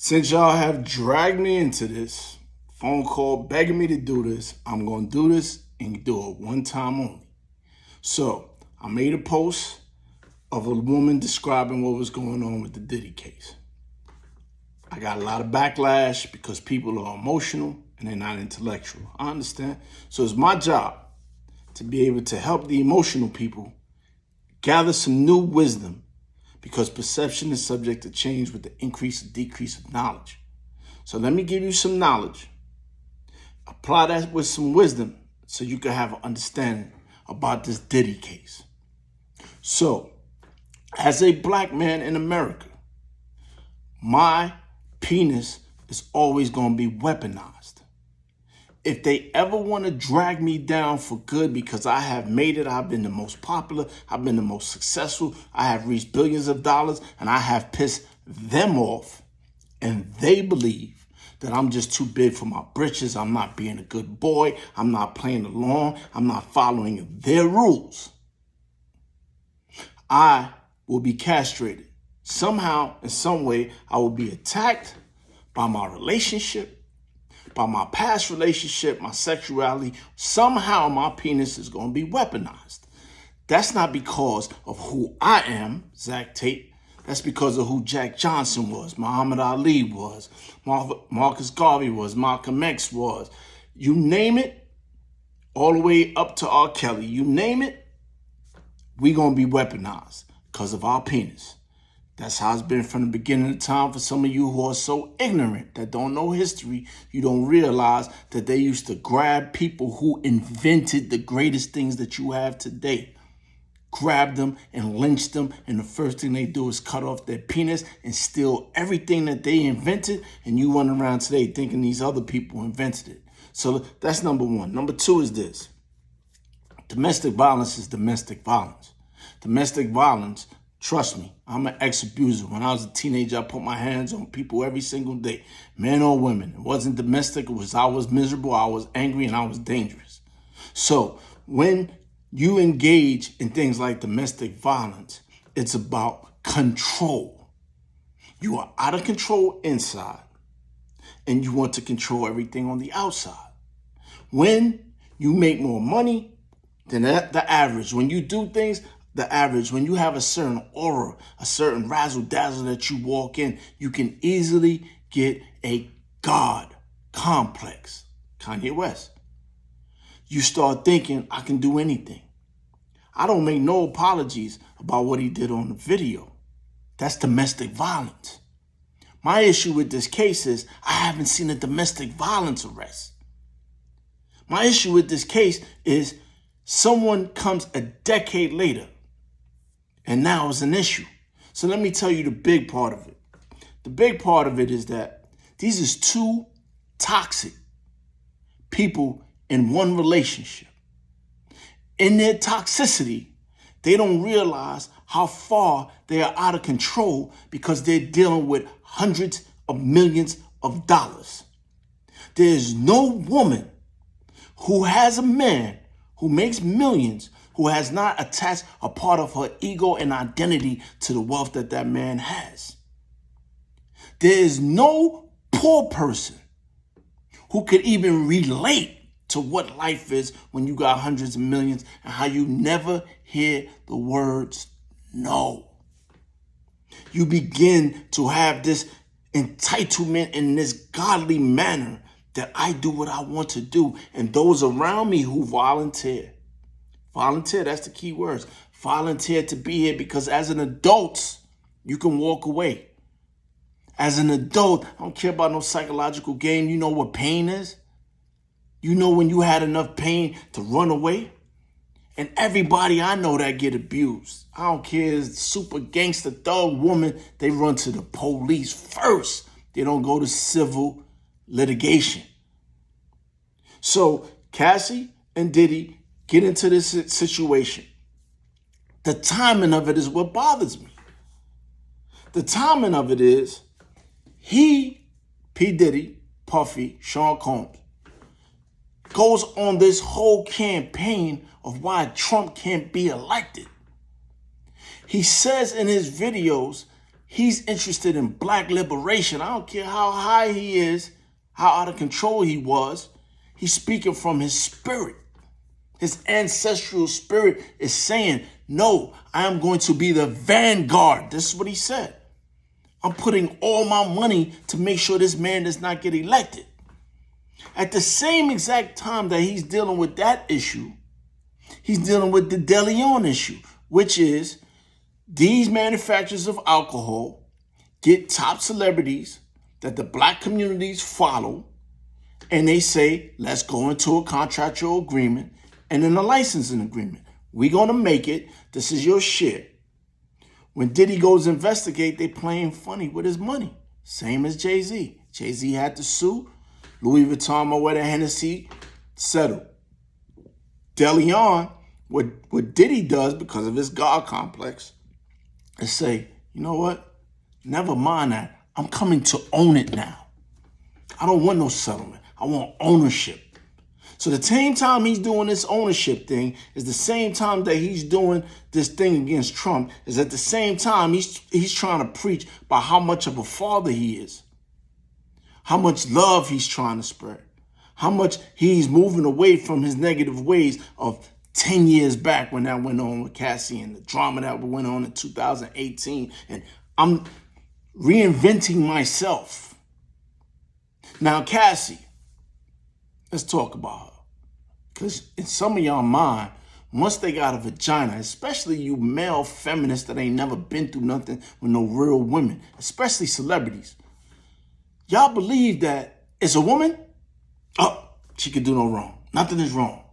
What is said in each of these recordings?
Since y'all have dragged me into this phone call begging me to do this, I'm going to do this and do it one time only. So I made a post of a woman describing what was going on with the Diddy case. I got a lot of backlash because people are emotional and they're not intellectual. I understand. So it's my job to be able to help the emotional people gather some new wisdom, because perception is subject to change with the increase or decrease of knowledge. So let me give you some knowledge. Apply that with some wisdom so you can have an understanding about this Diddy case. So, as a black man in America, my penis is always going to be weaponized. If they ever want to drag me down for good because I have made it, I've been the most popular, I've been the most successful, I have reached billions of dollars, and I have pissed them off, and they believe that I'm just too big for my britches, I'm not being a good boy, I'm not playing along, I'm not following their rules, I will be castrated. Somehow, in some way, I will be attacked by my relationship, by my past relationship, my sexuality. Somehow my penis is going to be weaponized. That's not because of who I am, Zach Tate. That's because of who Jack Johnson was, Muhammad Ali was, Marcus Garvey was, Malcolm X was. You name it, all the way up to R. Kelly. You name it, we going to be weaponized because of our penis. That's how it's been from the beginning of time. For some of you who are so ignorant that don't know history, you don't realize that they used to grab people who invented the greatest things that you have today. Grab them and lynch them, and the first thing they do is cut off their penis and steal everything that they invented, and you run around today thinking these other people invented it. So that's number one. Number two is this. Domestic violence is domestic violence. Domestic violence, trust me, I'm an ex-abuser. When I was a teenager, I put my hands on people every single day, men or women. It wasn't domestic. It was I was miserable, I was angry, and I was dangerous. So when you engage in things like domestic violence, it's about control. You are out of control inside, and you want to control everything on the outside. When you make more money than the average, when you do things the average, when you have a certain aura, a certain razzle-dazzle that you walk in, you can easily get a God complex. Kanye West. You start thinking, I can do anything. I don't make no apologies about what he did on the video. That's domestic violence. My issue with this case is I haven't seen a domestic violence arrest. My issue with this case is someone comes a decade later, and now it's an issue. So let me tell you the big part of it. The big part of it is that these is two toxic people in one relationship. In their toxicity, they don't realize how far they are out of control because they're dealing with hundreds of millions of dollars. There's no woman who has a man who makes millions who has not attached a part of her ego and identity to the wealth that that man has. There is no poor person who could even relate to what life is when you got hundreds of millions and how you never hear the words no. You begin to have this entitlement in this godly manner that I do what I want to do, and those around me who volunteer, that's the key words. Volunteer to be here because as an adult, you can walk away. As an adult, I don't care about no psychological game. You know what pain is? You know when you had enough pain to run away? And everybody I know that get abused, I don't care, it's super gangster thug woman, they run to the police first. They don't go to civil litigation. So Cassie and Diddy get into this situation. The timing of it is what bothers me. The timing of it is P. Diddy, Puffy, Sean Combs, goes on this whole campaign of why Trump can't be elected. He says in his videos He's interested in black liberation. I don't care how high he is, how out of control he was. He's speaking from his spirit. His ancestral spirit is saying, no, I am going to be the vanguard. This is what he said. I'm putting all my money to make sure this man does not get elected. At the same exact time that he's dealing with that issue, he's dealing with the De Leon issue, which is these manufacturers of alcohol get top celebrities that the black communities follow, and they say, let's go into a contractual agreement and then a licensing agreement. We're going to make it. This is your share. When Diddy goes investigate, they playing funny with his money. Same as Jay-Z. Jay-Z had to sue. Louis Vuitton, Moet Hennessy, settled. De Leon, what Diddy does because of his God complex is say, you know what? Never mind that. I'm coming to own it now. I don't want no settlement. I want ownership. So the same time he's doing this ownership thing is the same time that he's doing this thing against Trump, is at the same time he's trying to preach about how much of a father he is, how much love he's trying to spread, how much he's moving away from his negative ways of 10 years back when that went on with Cassie and the drama that went on in 2018. And I'm reinventing myself. Now, Cassie, let's talk about her. Because in some of y'all mind, once they got a vagina, especially you male feminists that ain't never been through nothing with no real women, especially celebrities, y'all believe that it's a woman? Oh, she could do no wrong. Nothing is wrong.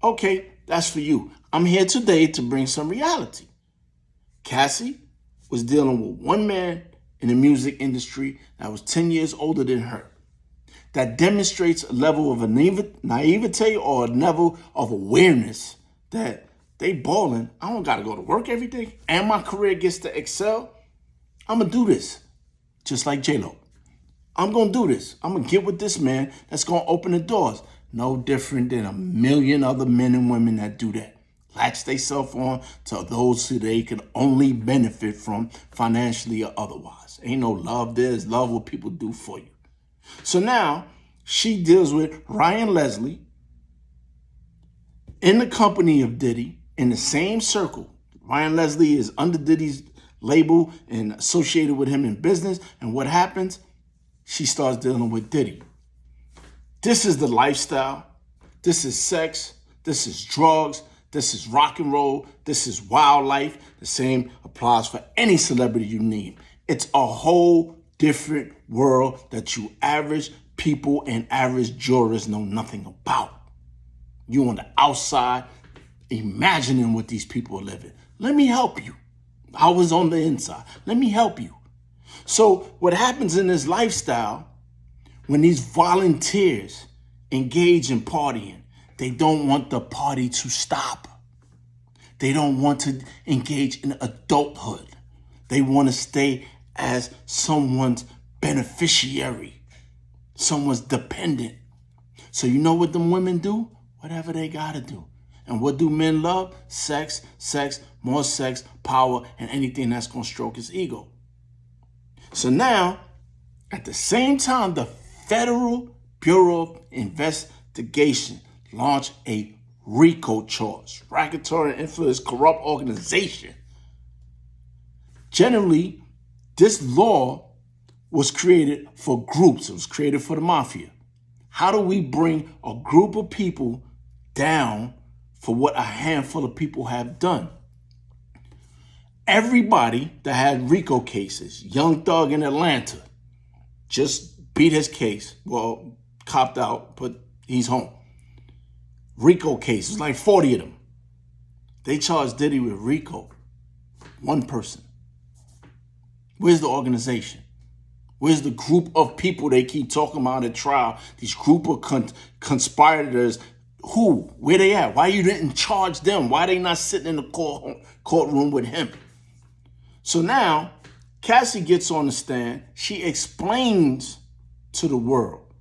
Okay, that's for you. I'm here today to bring some reality. Cassie was dealing with one man in the music industry that was 10 years older than her. That demonstrates a level of naivete or a level of awareness that they balling. I don't got to go to work every day and my career gets to excel. I'm going to do this just like J-Lo. I'm going to do this. I'm going to get with this man that's going to open the doors. No different than a million other men and women that do that. Latch themselves on to those who they can only benefit from financially or otherwise. Ain't no love there. It's love what people do for you. So now she deals with Ryan Leslie in the company of Diddy in the same circle. Ryan Leslie is under Diddy's label and associated with him in business. And what happens? She starts dealing with Diddy. This is the lifestyle. This is sex. This is drugs. This is rock and roll. This is wildlife. The same applies for any celebrity you name. It's a whole different world that you average people and average jurors know nothing about. You on the outside imagining what these people are living. Let me help you. I was on the inside. Let me help you. So what happens in this lifestyle, when these volunteers engage in partying, they don't want the party to stop. They don't want to engage in adulthood. They want to stay as someone's beneficiary, someone's dependent. So you know what them women do? Whatever they gotta do. And what do men love? Sex, more sex, power, and anything that's gonna stroke his ego. So now, at the same time, the Federal Bureau of Investigation launched a RICO charge, racketeering influence corrupt organization. Generally, this law was created for groups. It was created for the mafia. How do we bring a group of people down for what a handful of people have done? Everybody that had RICO cases, Young Thug in Atlanta, just beat his case. Well, copped out, but he's home. RICO cases, like 40 of them. They charged Diddy with RICO. One person. Where's the organization? Where's the group of people they keep talking about at trial? These group of conspirators. Who? Where they at? Why you didn't charge them? Why they not sitting in the courtroom with him? So now, Cassie gets on the stand. She explains to the world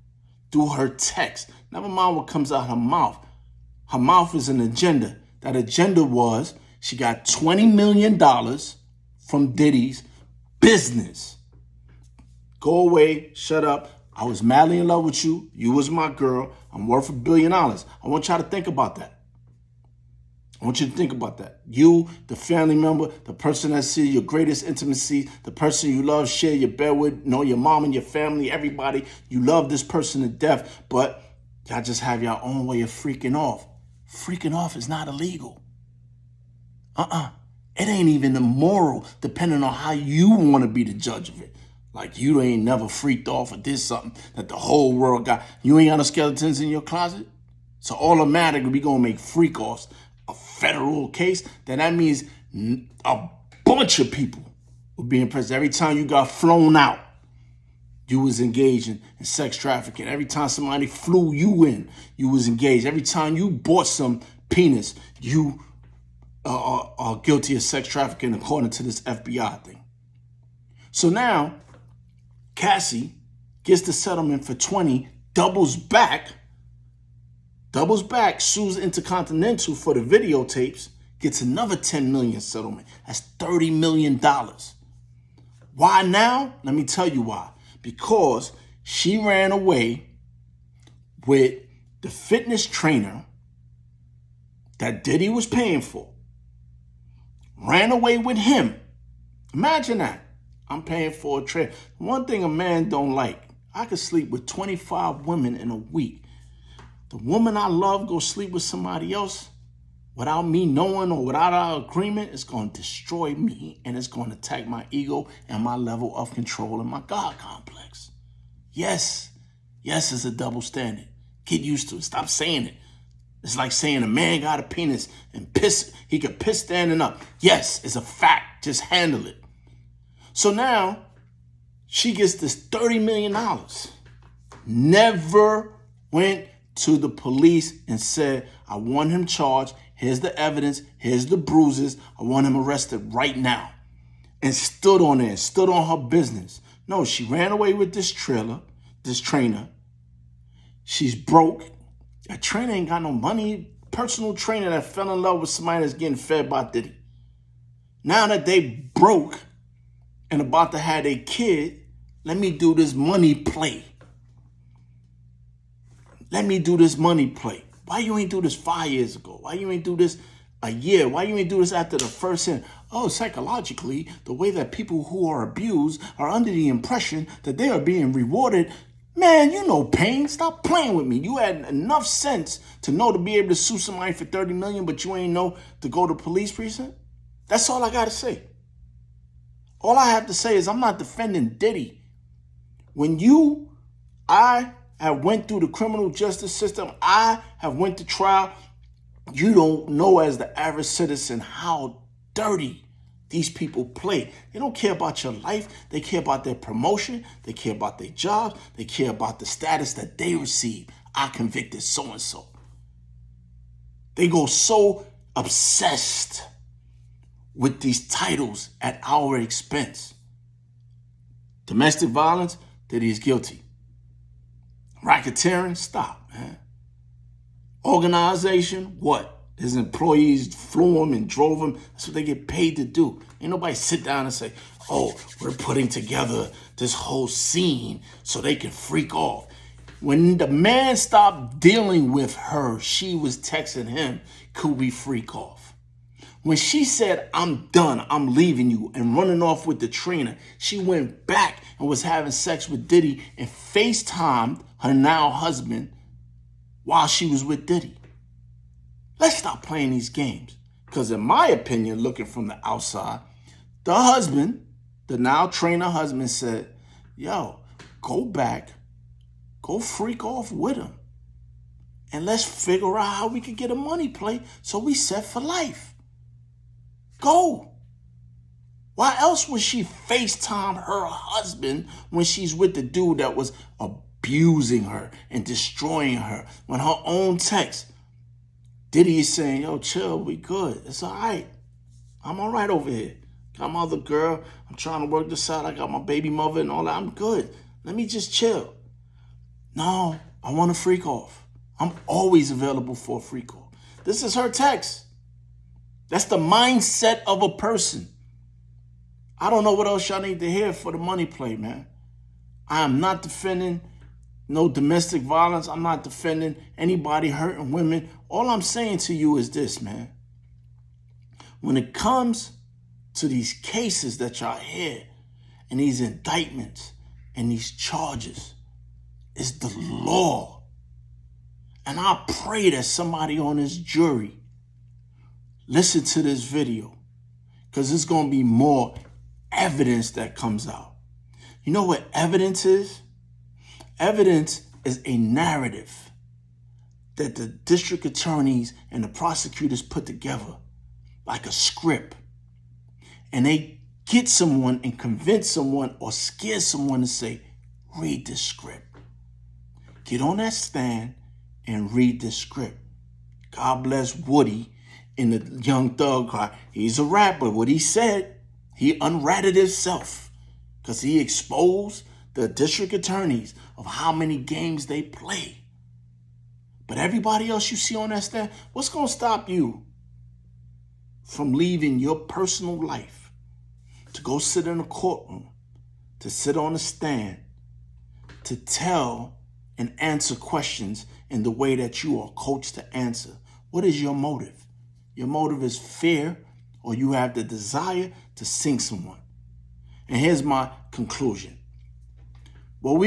through her text. Never mind what comes out her mouth. Her mouth is an agenda. That agenda was she got $20 million from Diddy's business. Go away, shut up. I was madly in love with you. You was my girl. I'm worth $1 billion. I want y'all to think about that. I want you to think about that. You, the family member, the person that sees your greatest intimacy, the person you love, share your bed with, know your mom and your family, everybody. You love this person to death, but y'all just have your own way of freaking off. Freaking off is not illegal. It ain't even immoral, depending on how you want to be the judge of it. Like you ain't never freaked off or did something that the whole world got. You ain't got no skeletons in your closet? So automatically we gonna make freak offs a federal case. Then that means a bunch of people will be in prison. Every time you got flown out, you was engaged in sex trafficking. Every time somebody flew you in, you was engaged. Every time you bought some penis, you are guilty of sex trafficking according to this FBI thing. So now, Cassie gets the settlement for 20, doubles back, sues Intercontinental for the videotapes, gets another $10 million settlement. That's $30 million. Why now? Let me tell you why. Because she ran away with the fitness trainer that Diddy was paying for. Ran away with him. Imagine that. I'm paying for a trainer. One thing a man don't like, I could sleep with 25 women in a week. The woman I love go sleep with somebody else without me knowing or without our agreement, it's going to destroy me and it's going to attack my ego and my level of control and my God complex. Yes, it's a double standard. Get used to it. Stop saying it. It's like saying a man got a penis and piss. He could piss standing up. Yes, it's a fact. Just handle it. So now she gets this $30 million. Never went to the police and said, I want him charged. Here's the evidence. Here's the bruises. I want him arrested right now. And stood on there, stood on her business. No, she ran away with this trainer. She's broke. That trainer ain't got no money. Personal trainer that fell in love with somebody that's getting fed by Diddy. Now that they broke and about to have a kid, let me do this money play. Why you ain't do this 5 years ago? Why you ain't do this a year? Why you ain't do this after the first sin? Oh, psychologically, the way that people who are abused are under the impression that they are being rewarded. Man, you know pain. Stop playing with me. You had enough sense to know to be able to sue somebody for $30 million, but you ain't know to go to police precinct? That's all I got to say. All I have to say is I'm not defending Diddy. When I have went through the criminal justice system, I have went to trial, you don't know as the average citizen how dirty these people play. They don't care about your life. They care about their promotion. They care about their jobs. They care about the status that they receive. I convicted so-and-so. They go so obsessed with these titles at our expense. Domestic violence, that he's guilty. Racketeering, stop, man. Organization, what? His employees flew him and drove him. That's what they get paid to do. Ain't nobody sit down and say, oh, we're putting together this whole scene so they can freak off. When the man stopped dealing with her, she was texting him, could we freak off? When she said, I'm done, I'm leaving you, and running off with the trainer, she went back and was having sex with Diddy and FaceTimed her now husband while she was with Diddy. Let's stop playing these games. Because in my opinion, looking from the outside, the husband, the now trainer husband said, yo, go back, go freak off with him. And let's figure out how we can get a money play so we set for life. Go. Why else would she FaceTime her husband when she's with the dude that was abusing her and destroying her? When her own text, Diddy is saying, yo, chill, we good. It's all right. I'm all right over here. Got my other girl. I'm trying to work this out. I got my baby mother and all that. I'm good. Let me just chill. No, I want to freak off. I'm always available for a freak off. This is her text. That's the mindset of a person. I don't know what else y'all need to hear for the money play, man. I am not defending no domestic violence. I'm not defending anybody hurting women. All I'm saying to you is this, man. When it comes to these cases that y'all hear and these indictments and these charges, it's the law. And I pray that somebody on this jury listen to this video, because there's going to be more evidence that comes out. You know what evidence is? Evidence is a narrative that the district attorneys and the prosecutors put together like a script. And they get someone and convince someone or scare someone to say, read this script. Get on that stand and read this script. God bless Woody in the Young Thug car. He's a rapper. What he said, he unratted himself because he exposed the district attorneys of how many games they play. But everybody else you see on that stand, what's going to stop you from leaving your personal life to go sit in a courtroom, to sit on a stand, to tell and answer questions in the way that you are coached to answer? What is your motive? Your motive is fear, or you have the desire to sink someone. And here's my conclusion. Well,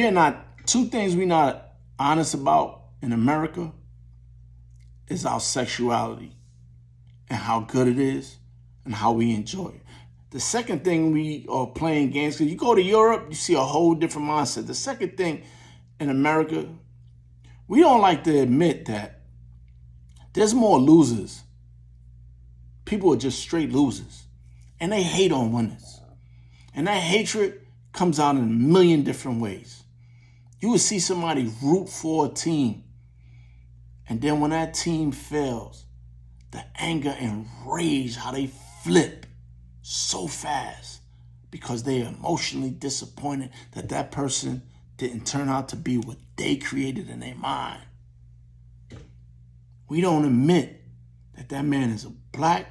two things we're not honest about in America is our sexuality and how good it is and how we enjoy it. The second thing, we are playing games, because you go to Europe, you see a whole different mindset. The second thing in America, we don't like to admit that there's more losers. People are just straight losers. And they hate on winners. And that hatred comes out in a million different ways. You will see somebody root for a team, and then when that team fails, the anger and rage, how they flip so fast because they are emotionally disappointed that that person didn't turn out to be what they created in their mind. We don't admit that that man is a black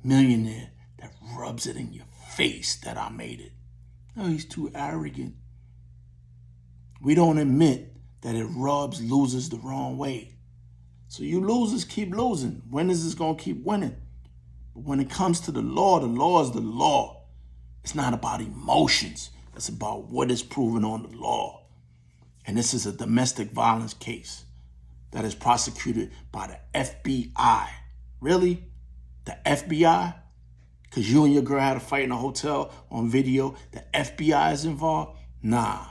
millionaire that rubs it in your face that I made it. No, he's too arrogant. We don't admit that it rubs losers the wrong way. So you losers keep losing. Winners is going to keep winning. But when it comes to the law is the law. It's not about emotions. It's about what is proven on the law. And this is a domestic violence case that is prosecuted by the FBI. Really? The FBI? Because you and your girl had a fight in a hotel on video. The FBI is involved? Nah.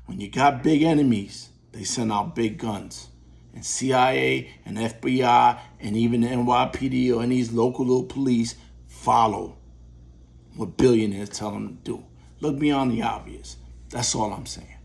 When you got big enemies, they send out big guns. And CIA and FBI and even the NYPD or any of these local little police follow what billionaires tell them to do. Look beyond the obvious. That's all I'm saying.